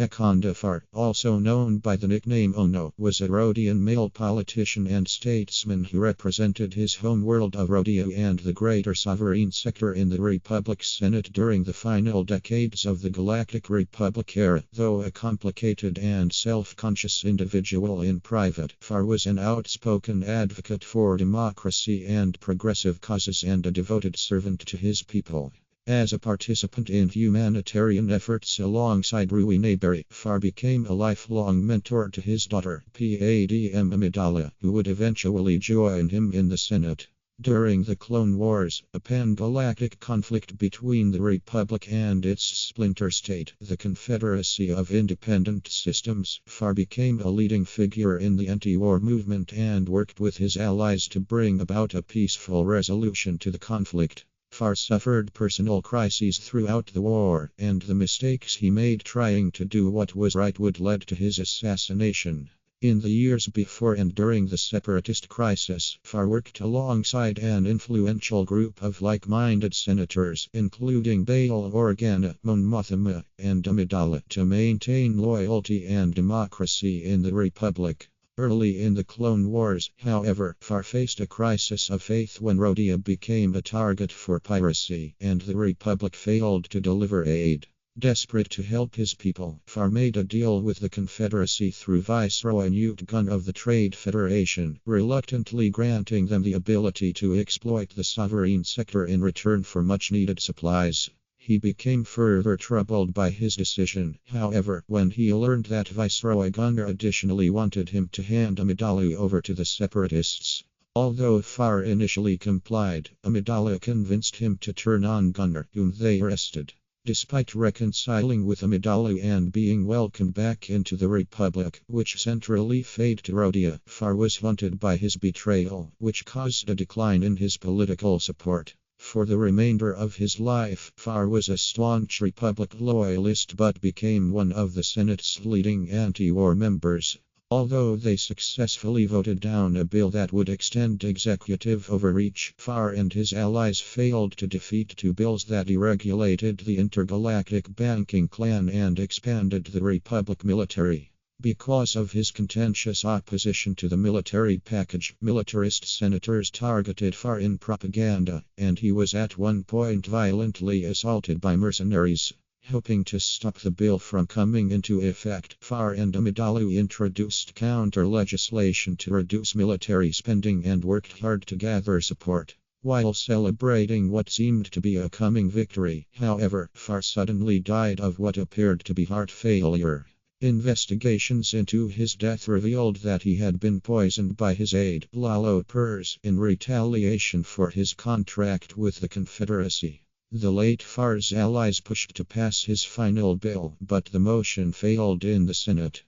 Onaconda Farr, also known by the nickname Ono, was a Rhodian male politician and statesman who represented his homeworld of Rhodia and the greater sovereign sector in the Republic's Senate during the final decades of the Galactic Republic era. Though a complicated and self-conscious individual in private, Farr was an outspoken advocate for democracy and progressive causes and a devoted servant to his people. As a participant in humanitarian efforts alongside Rui Neighboury, Farr became a lifelong mentor to his daughter, Padm Amidala, who would eventually join him in the Senate. During the Clone Wars, a pan-galactic conflict between the Republic and its splinter state, the Confederacy of Independent Systems, Farr became a leading figure in the anti-war movement and worked with his allies to bring about a peaceful resolution to the conflict. Farr suffered personal crises throughout the war, and the mistakes he made trying to do what was right would lead to his assassination. In the years before and during the separatist crisis, Farr worked alongside an influential group of like-minded senators, including Bail Organa, Mon Mothma, and Amidala, to maintain loyalty and democracy in the Republic. Early in the Clone Wars, however, Farr faced a crisis of faith when Rhodia became a target for piracy, and the Republic failed to deliver aid. Desperate to help his people, Farr made a deal with the Confederacy through Viceroy Newt Gunn of the Trade Federation, reluctantly granting them the ability to exploit the sovereign sector in return for much-needed supplies. He became further troubled by his decision, however, when he learned that Viceroy Gunner additionally wanted him to hand Amidala over to the separatists. Although Farr initially complied, Amidala convinced him to turn on Gunner, whom they arrested. Despite reconciling with Amidala and being welcomed back into the Republic, which centrally faded to Rhodia, Farr was haunted by his betrayal, which caused a decline in his political support. For the remainder of his life, Farr was a staunch Republic loyalist but became one of the Senate's leading anti-war members. Although they successfully voted down a bill that would extend executive overreach, Farr and his allies failed to defeat two bills that deregulated the intergalactic banking clan and expanded the Republic military. Because of his contentious opposition to the military package, militarist senators targeted Farr in propaganda, and he was at one point violently assaulted by mercenaries. Hoping to stop the bill from coming into effect, Farr and Amidala introduced counter-legislation to reduce military spending and worked hard to gather support. While celebrating what seemed to be a coming victory, however, Farr suddenly died of what appeared to be heart failure. Investigations into his death revealed that he had been poisoned by his aide, Lalo Pers, in retaliation for his contract with the Confederacy. The late Farr's allies pushed to pass his final bill, but the motion failed in the Senate.